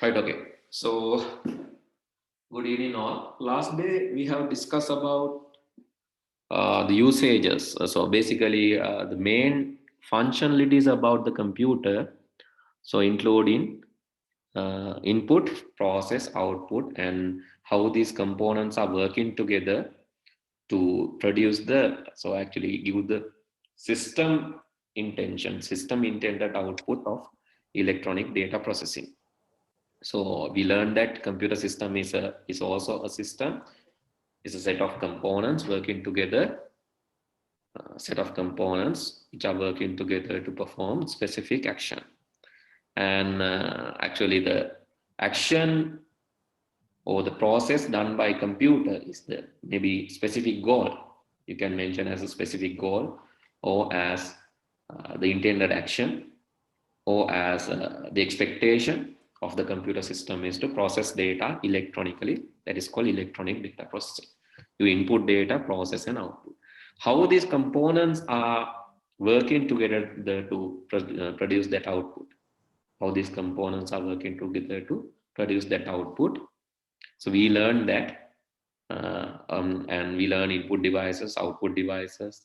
Right, okay. So, good evening all. Last day we have discussed about the usages. So basically the main functionalities about the computer. So including input, process, output, and how these components are working together to produce so actually give the system intended output of electronic data processing. So we learned that computer system is also a system. It's a set of components working together, set of components which are working together to perform specific action. And actually the action or the process done by computer is the maybe specific goal. You can mention as a specific goal or as the intended action or as the expectation of the computer system is to process data electronically. That is called electronic data processing. You input data, process and output. How these components are working together to produce that output. How these components are working together to produce that output. So we learned that and we learn input devices, output devices,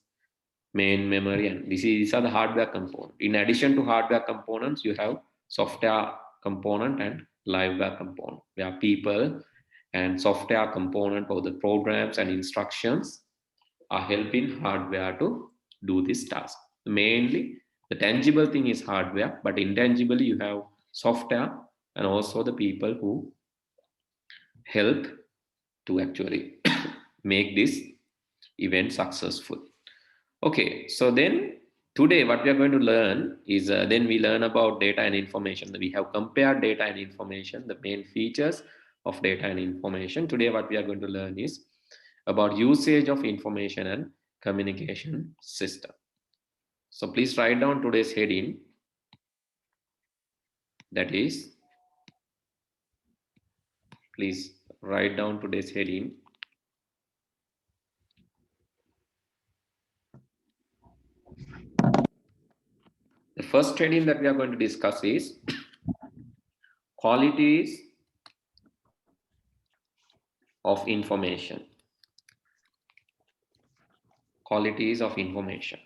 main memory, and these are the hardware components. In addition to hardware components, you have software component and liveware component, where people and software component or the programs and instructions are helping hardware to do this task. Mainly the tangible thing is hardware, but intangibly you have software and also the people who help to actually make this event successful. Okay, so then today what we are going to learn is then we learn about data and information. We have compared data and information, the main features of data and information. Today what we are going to learn is about usage of information and communication system. So please write down today's heading, that is, please write down today's heading. The first heading that we are going to discuss is qualities of information. Qualities of information.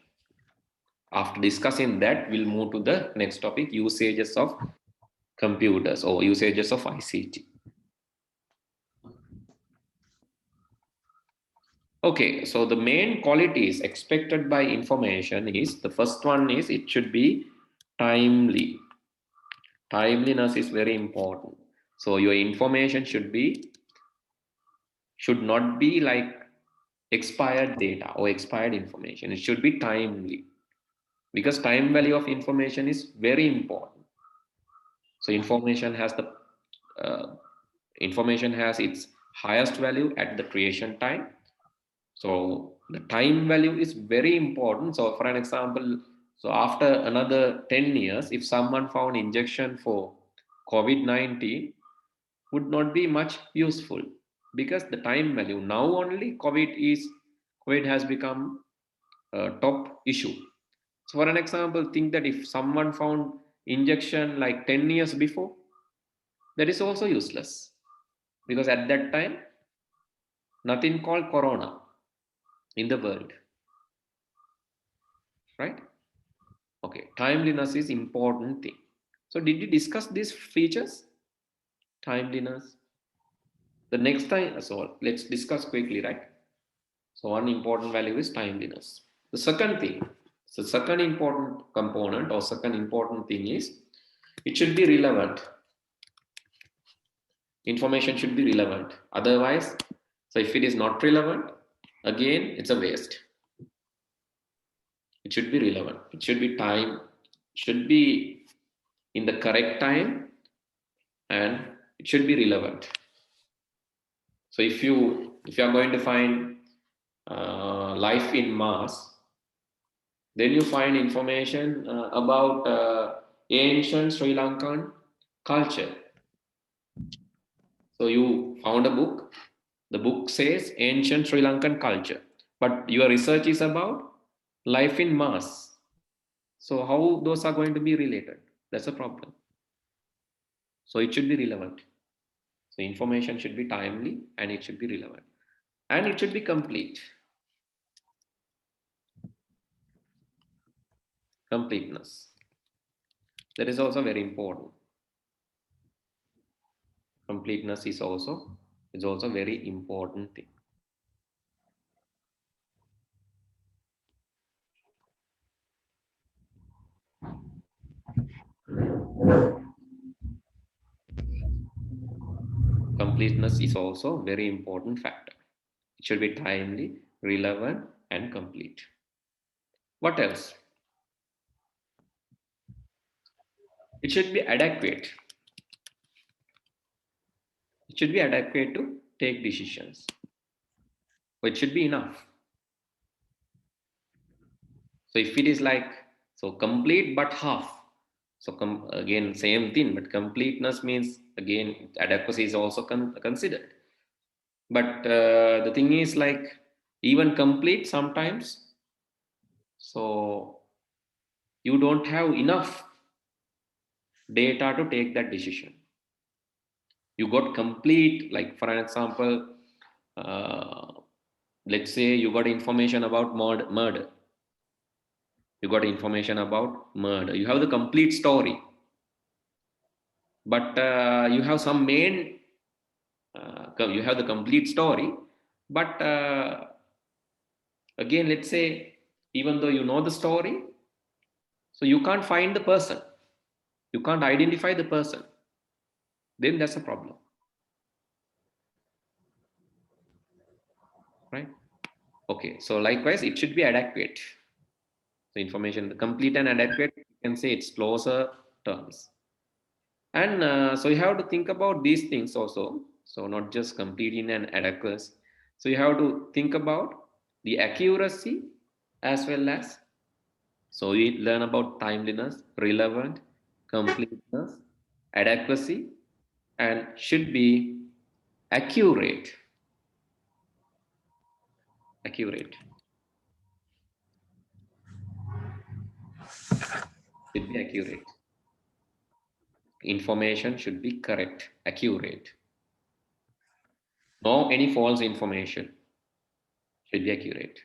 After discussing that, we'll move to the next topic, usages of computers or usages of ICT. Okay, so the main qualities expected by information is, the first one is it should be timely. Timeliness is very important. So your information should not be like expired data or expired information. It should be timely, because time value of information is very important. So information has its highest value at the creation time. So the time value is very important. So for an example, so after another 10 years, if someone found injection for COVID-19, would not be much useful, because the time value now only COVID has become a top issue. So for an example, think that if someone found injection like 10 years before, that is also useless, because at that time, nothing called corona in the world, right? Okay, timeliness is important thing. So did you discuss these features? Timeliness. The next time, so let's discuss quickly, right? So one important value is timeliness. The second thing, so second important component or second important thing is it should be relevant. Information should be relevant. Otherwise, so if it is not relevant, again, it's a waste. It should be relevant. It should be should be in the correct time, and it should be relevant. So if you are going to find life in Mars, then you find information about ancient Sri Lankan culture. So you found a book. The book says ancient Sri Lankan culture, but your research is about life in Mars. So how those are going to be related? That's a problem. So it should be relevant. So information should be timely and it should be relevant. And it should be complete. Completeness. That is also very important. Completeness is also very important thing. Completeness is also very important factor. It should be timely, relevant, and complete. What else? It should be adequate. It should be adequate to take decisions. So it should be enough. So if it is like, so complete but half. So again, same thing, but completeness means, again, adequacy is also considered. But the thing is like, even complete sometimes, so you don't have enough data to take that decision. You got complete, like for an example, let's say you got information about murder. You got information about murder. You have the complete story, but you have some main. You have the complete story, but again, let's say, even though you know the story, so you can't find the person. You can't identify the person. Then that's a problem, right? Okay, so likewise, it should be adequate. So information, the complete and adequate, you can say it's closer terms. And so you have to think about these things also. So not just completing and adequate. So you have to think about the accuracy as well as, so we learn about timeliness, relevant, completeness, adequacy, and should be accurate. Accurate. Should be accurate. Information should be correct, accurate. No any false information. Should be accurate.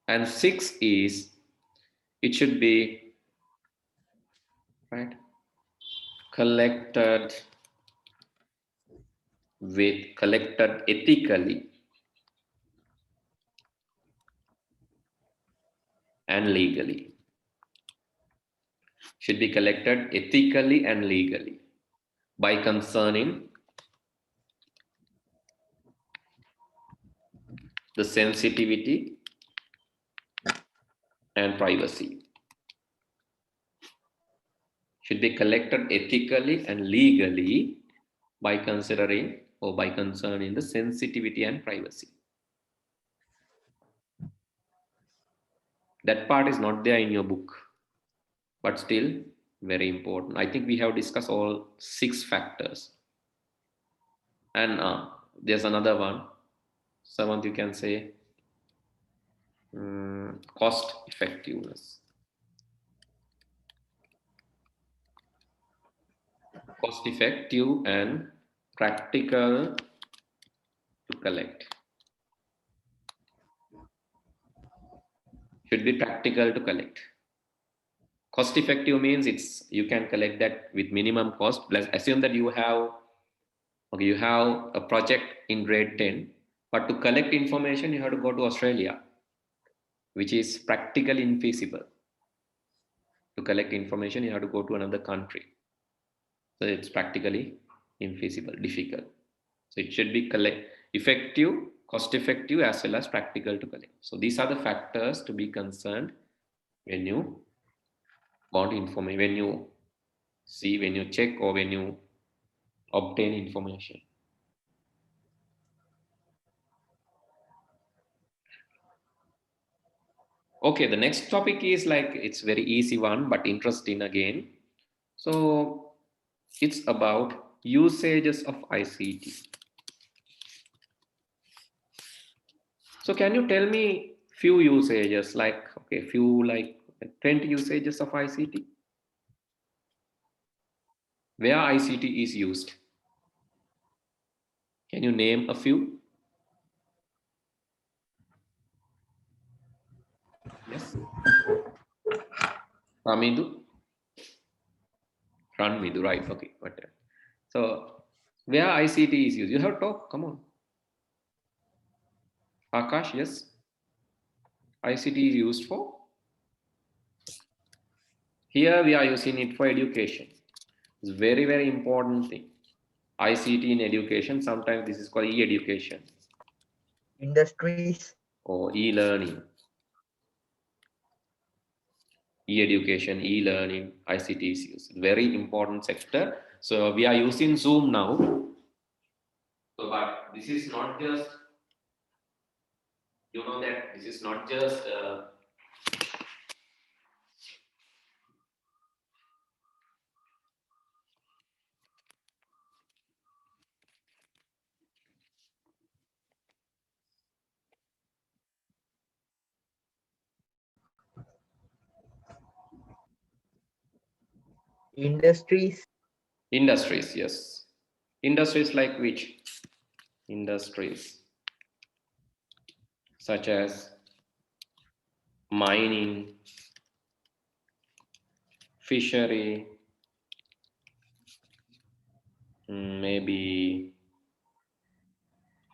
And 6 is, it should be, right, collected ethically and legally. Should be collected ethically and legally by concerning the sensitivity and privacy. Should be collected ethically and legally by considering or by concerning the sensitivity and privacy. That part is not there in your book, but still very important. I think we have discussed all 6 factors. And there's another one. 7th, you can say cost effectiveness. Cost effective and practical to collect. Should be practical to collect. Cost effective means it's, you can collect that with minimum cost. Let's assume that you have, okay, you have a project in grade 10, but to collect information you have to go to Australia, which is practically infeasible. To collect information you have to go to another country, so it's practically infeasible, difficult. So it should be effective, cost effective, as well as practical to collect. So these are the factors to be concerned when you want information, when you see, when you check, or when you obtain information. Okay, the next topic is like, it's very easy one, but interesting again. So it's about usages of ICT. So can you tell me few usages, like, okay, few like 20 usages of ICT? Where ICT is used? Can you name a few? Yes. Ramidu? Ranmidu, right. Okay. Whatever. So, where ICT is used? You have to talk. Come on. Akash, yes. ICT is used for? Here we are using it for education. It's very, very important thing. ICT in education, sometimes this is called e-education. Industries. Or e-learning. E-education, e-learning, ICT is used. Very important sector. So we are using Zoom now. So, but this is not just, you know that this is not just Industries. industries, yes. Industries like which? Industries such as mining, fishery, maybe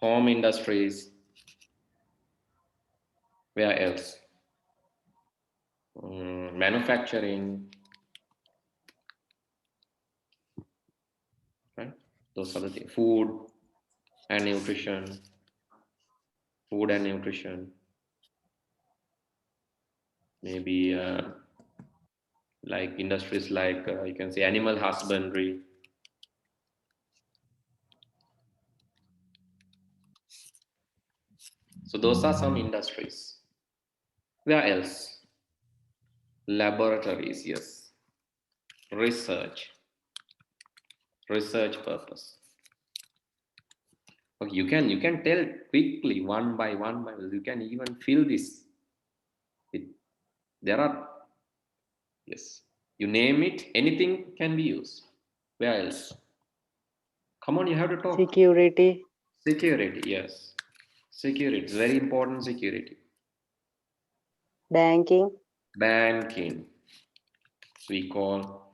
home industries. Where else? Manufacturing, right? Those are the things. Food and nutrition. Food and nutrition. Maybe like industries like you can say animal husbandry. So those are some industries. Where else? Laboratories, yes. Research, research purpose. Okay, you can tell quickly one by one. You can even feel this. There are, yes. You name it, anything can be used. Where else? Come on, you have to talk. Security. Security, yes. Security, it's very important. Security. Banking. Banking. We call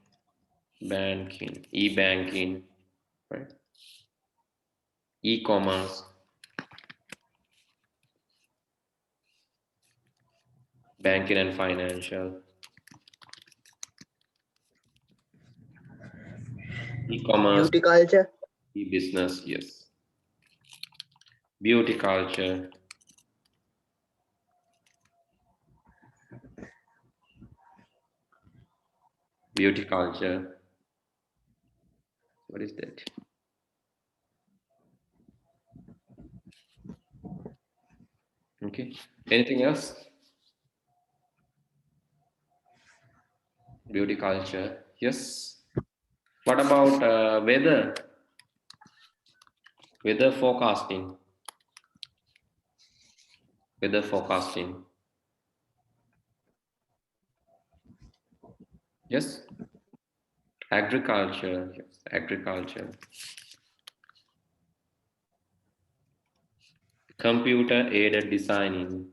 banking, e-banking, right? E-commerce, banking and financial, e-commerce, Beauty culture. e-business, yes. Beauty culture, beauty culture. What is that? Okay. Anything else? Beauty culture, yes. What about weather? Weather forecasting. Weather forecasting. Yes. Agriculture. Yes. Agriculture. Computer aided designing.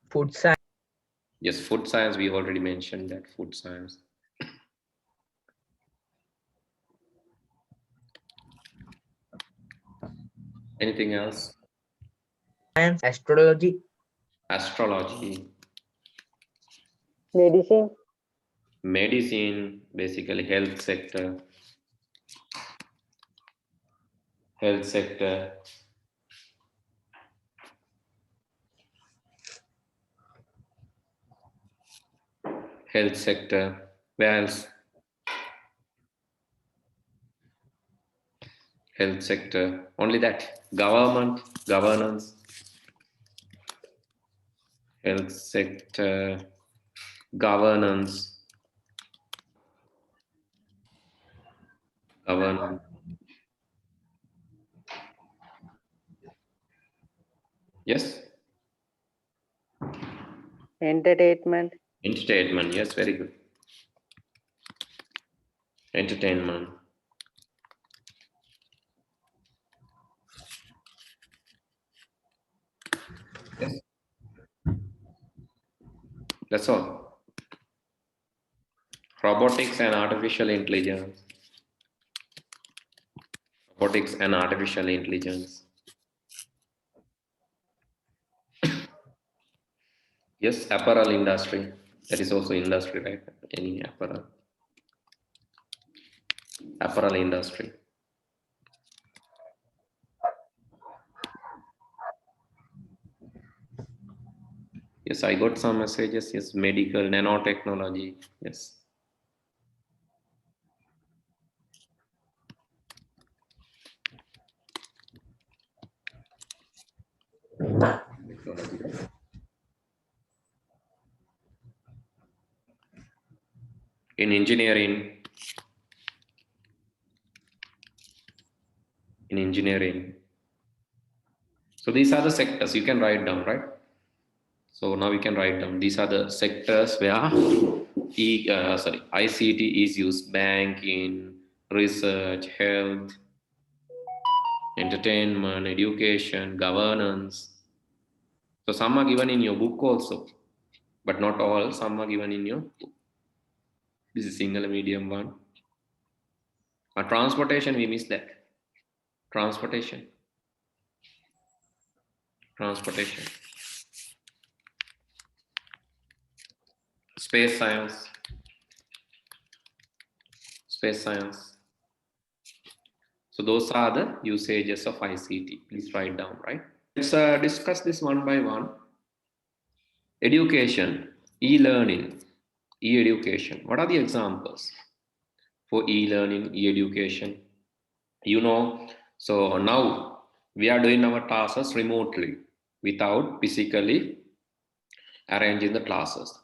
Food science. Yes, food science, we already mentioned that, food science. Anything else? Science. Astrology. Astrology, Medicine. medicine, basically health sector, health sector, health sector. Where else? Health sector. Only that. Government, governance, health sector, governance, governance. Yes. Entertainment. Entertainment, yes, very good. Entertainment. Yes. That's all. Robotics and artificial intelligence. Robotics and artificial intelligence. Yes, apparel industry. That is also industry, right? Any apparel. Apparel industry. Yes, I got some messages. Yes, medical, nanotechnology. Yes. In engineering. In engineering. So these are the sectors you can write down, right? So now we can write down. These are the sectors where ICT is used: banking, research, health, entertainment, education, governance. So some are given in your book also, but not all. Some are given in your book. This is single medium one. Transportation, we missed that. Transportation. Transportation. Space science. Space science. So those are the usages of ICT. Please write down, right? Let's discuss this one by one. Education, e-learning, e-education. What are the examples for e-learning, e-education? You know, so now we are doing our classes remotely without physically arranging the classes.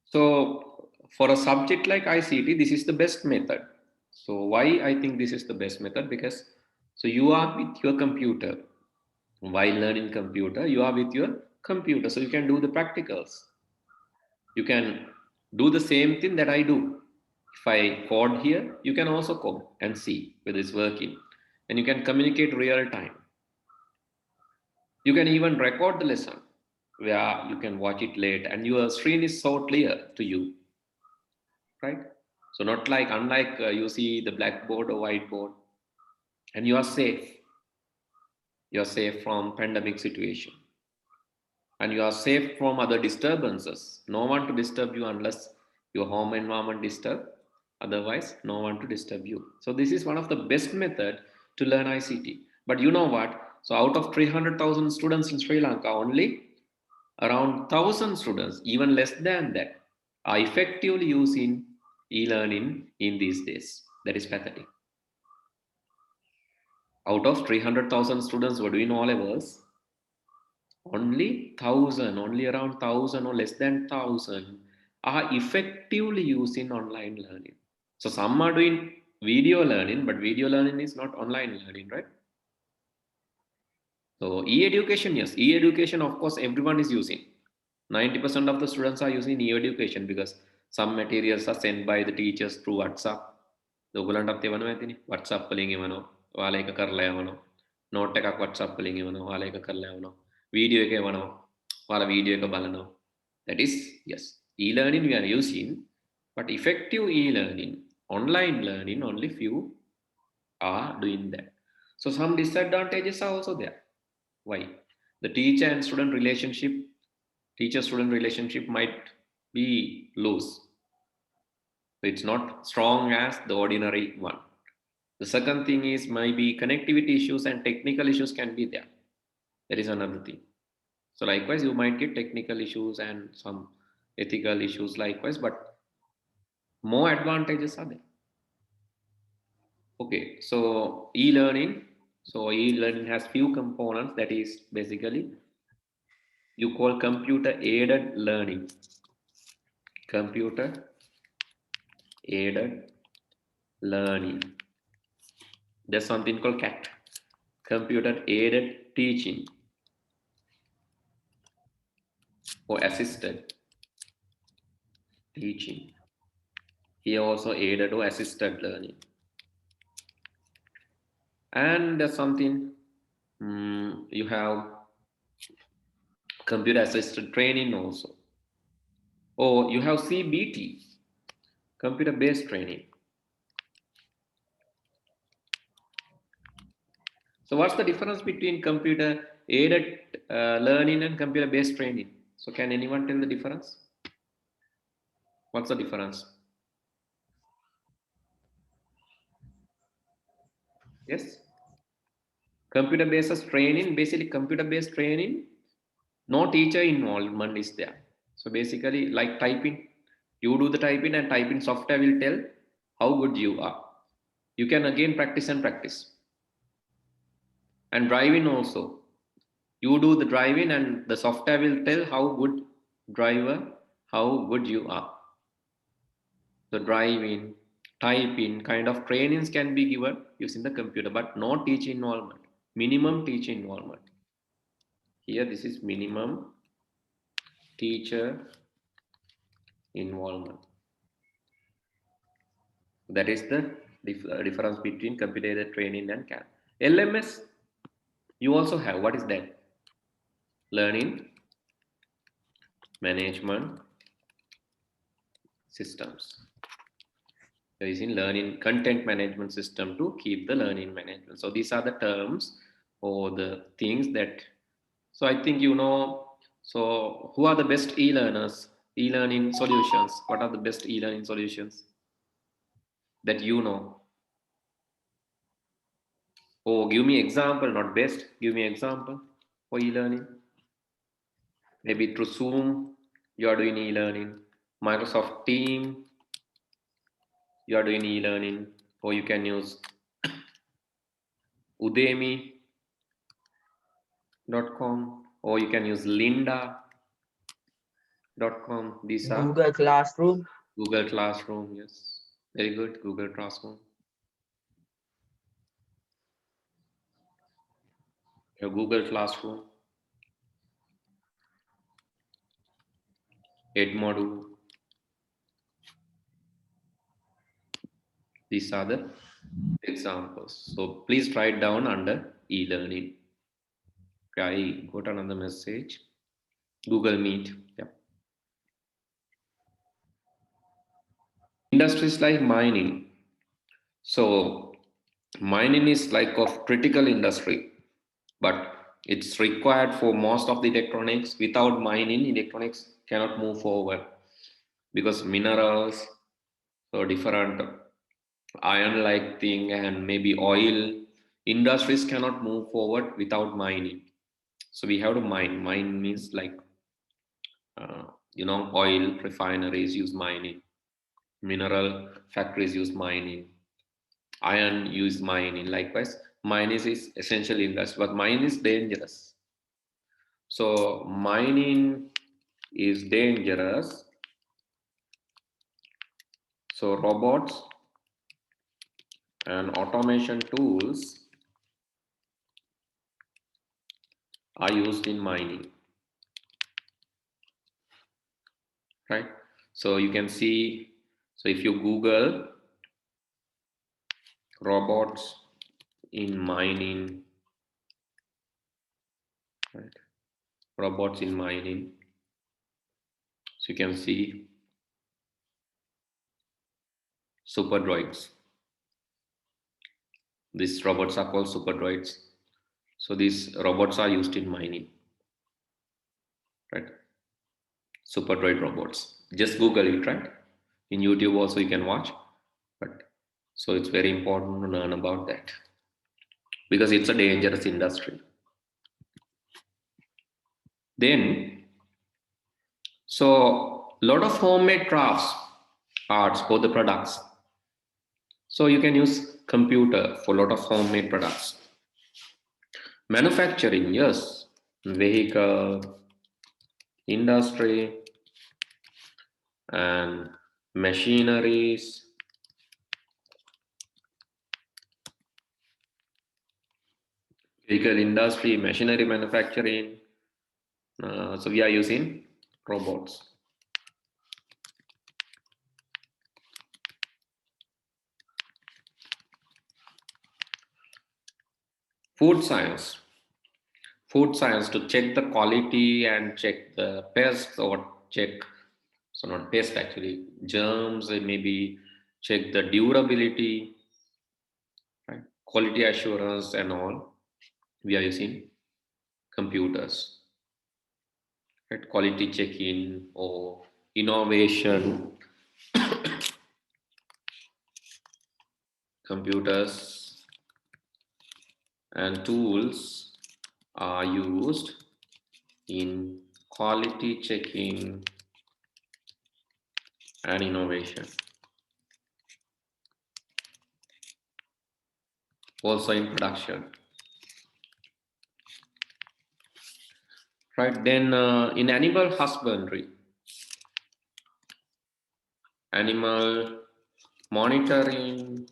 So for a subject like ICT, this is the best method. So why I think this is the best method? Because so you are with your computer. While learning computer, you are with your computer, so you can do the practicals. You can do the same thing that I do. If I code here, you can also code and see whether it's working, and you can communicate real time. You can even record the lesson where you can watch it later, and your screen is so clear to you, right? So not like unlike you see the blackboard or whiteboard, and you are safe. You are safe from pandemic situation, and you are safe from other disturbances. No one to disturb you unless your home environment disturb. Otherwise, no one to disturb you. So this is one of the best method to learn ICT. But you know what? So out of 300,000 students in Sri Lanka, only around 1,000 students, even less than that, are effectively using e-learning in these days. That is pathetic. Out of 300,000 students who are doing all levels, only 1,000, only around 1,000 or less than 1,000 are effectively using online learning. So some are doing video learning, but video learning is not online learning, right? So e-education, yes, e-education, of course, everyone is using. 90% of the students are using e-education because some materials are sent by the teachers through WhatsApp. ඔයගොල්ලන්ටත් එවනවා ඇතිනේ. WhatsApp වලින් එවනවා. ඔයාලා එක කරලා යවනවා. note එකක් WhatsApp වලින් එවනවා. ඔයාලා එක කරලා යවනවා. Video එක එවනවා. ඔයාලා video එක බලනවා. That is, yes, e-learning we are using, but effective e-learning, online learning, only few are doing that. So some disadvantages are also there. Why? The teacher and student relationship, teacher-student relationship might be loose. It's not strong as the ordinary one. The second thing is maybe connectivity issues and technical issues can be there. That is another thing. So likewise, you might get technical issues and some ethical issues likewise, but more advantages are there. Okay, so e-learning. So e-learning has few components, that is basically you call computer aided learning. Computer aided learning. There's something called CAT, computer aided teaching. or assisted teaching. Here also aided or assisted learning. And there's something you have computer assisted training also. Or you have CBT, computer based training. So what's the difference between computer aided learning and computer based training? So can anyone tell the difference? What's the difference? Yes. Computer based training, basically computer based training, no teacher involvement is there. So basically like typing, you do the typing and typing software will tell how good you are. You can again practice and practice. And driving also, you do the driving and the software will tell how good driver, how good you are. The driving, typing kind of trainings can be given using the computer, but no teacher involvement, minimum teacher involvement. Here this is minimum teacher involvement. That is the difference between computer aided training and CAM. LMS, you also have, what is that? Learning management systems. There is in learning content management system to keep the learning management. So these are the terms or the things that, so I think you know, so who are the best e-learners, e-learning solutions? What are the best e-learning solutions that you know? Oh, give me example, not best. Give me example for e-learning. Maybe through Zoom, you are doing e-learning. Microsoft Team, you are doing e-learning. Or you can use Udemy.com, or you can use Lynda.com. These are Google Classroom. Google Classroom. Yes, very good. Google Classroom. Your Google Classroom. Edmodo. These are the examples. So please write down under e-learning. I got another message. Google Meet. Yeah. Industries like mining. So mining is like of critical industry, but it's required for most of the electronics. Without mining, electronics cannot move forward because minerals, so different iron like thing and maybe oil industries cannot move forward without mining. So we have to mine. Mine means like oil refineries use mining, mineral factories use mining, iron use mining. Likewise, mine is essential industry, but mine is dangerous. So mining is dangerous. So robots and automation tools are used in mining, right? So you can see, so if you Google robots in mining, right? Robots in mining. So you can see super droids. These robots are called super droids. So these robots are used in mining, right? Super droid robots. Just Google it, right? In YouTube also you can watch. But so it's very important to learn about that because it's a dangerous industry. Then, so a lot of homemade crafts, arts for the products. So you can use computer for a lot of homemade products. Manufacturing, yes, vehicle, industry, and machineries. Vehicle industry, machinery manufacturing. So we are using robots. Food science. Food science to check the quality and check the pests or check, so not pest actually, germs, and maybe check the durability, right? Quality assurance and all. We are using computers, right? Quality check-in or innovation, computers and tools are used in quality checking and innovation. Also in production. Right, then in animal husbandry, animal monitoring,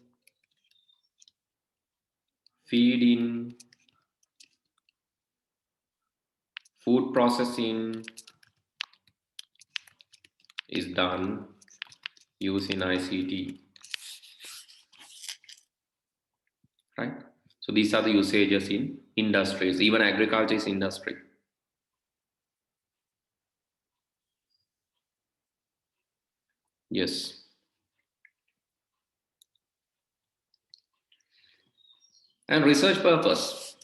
feeding, food processing is done using ICT, right? So these are the usages in industries, even agriculture is industry. Yes. And research purpose,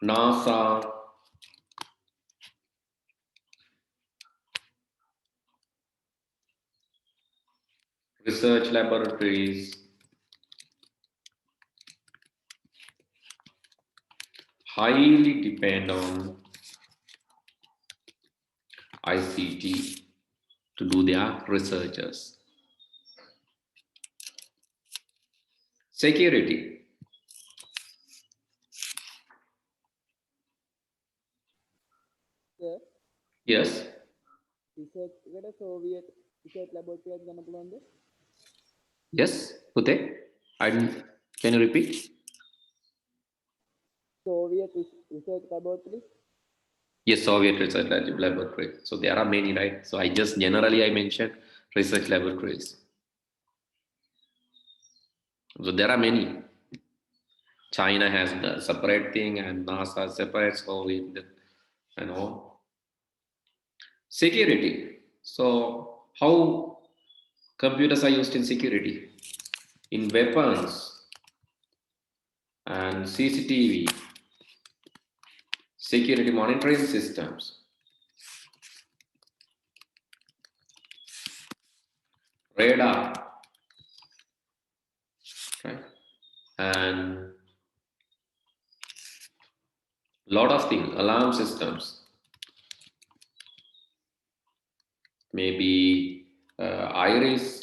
NASA, research laboratories, highly depend on ICT to do their researches. Security. Sir, Yes. research Soviet research laboratory එකක් ගන්න පුළුවන්ද? Yes, Pute. I didn't. Can you repeat? Soviet research laboratory. Yes, Soviet research laboratory. So there are many, right? So I just generally I mentioned research laboratories. So there are many. China has the separate thing and NASA separate, Soviet and all. Security. So how computers are used in security? In weapons and CCTV, security monitoring systems, radar, right? And lot of things, alarm systems, maybe iris,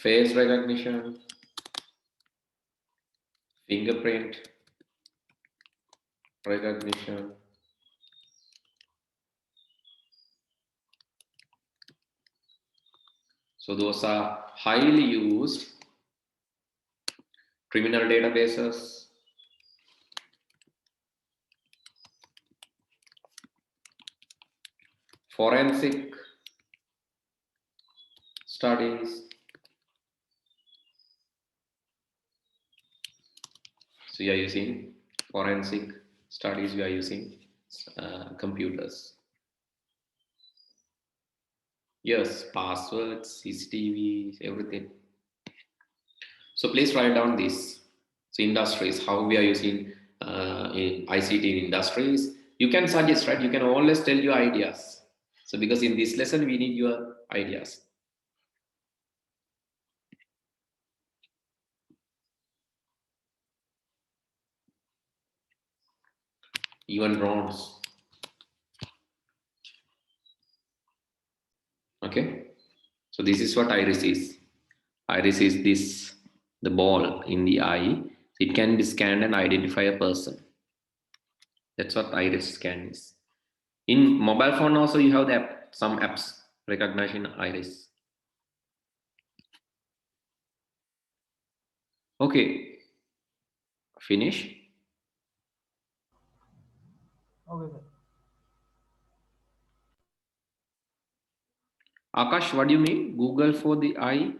face recognition, fingerprint recognition. So those are highly used criminal databases, forensic studies. So you are using forensic studies, we are using computers. Yes, passwords, CCTV, everything. So please write down this. So industries, how we are using in ICT in industries. You can suggest, right? You can always tell your ideas. So because in this lesson, we need your ideas. Even drones. Okay. So this is what iris is. Iris is this, the ball in the eye. It can be scanned and identify a person. That's what iris scan is. In mobile phone also you have the app, some apps recognition iris. Okay, finish. Okay, sir. Akash, what do you mean? Google for the eye?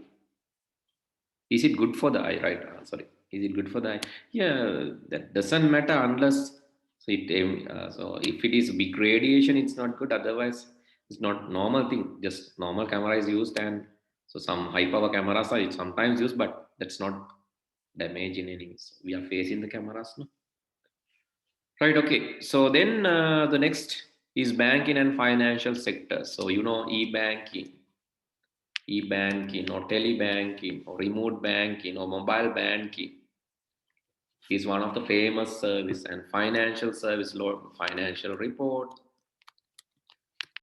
Is it good for the eye, right? Sorry, is it good for the eye? Yeah, that doesn't matter unless so if it is big radiation, it's not good. Otherwise, it's not normal thing. Just normal camera is used, and so some high power cameras are sometimes used, but that's not damaging any. So we are facing the cameras now. Right. Okay. So then the next is banking and financial sector. So e-banking or telebanking or remote banking or mobile banking is one of the famous service, and financial service law, financial report,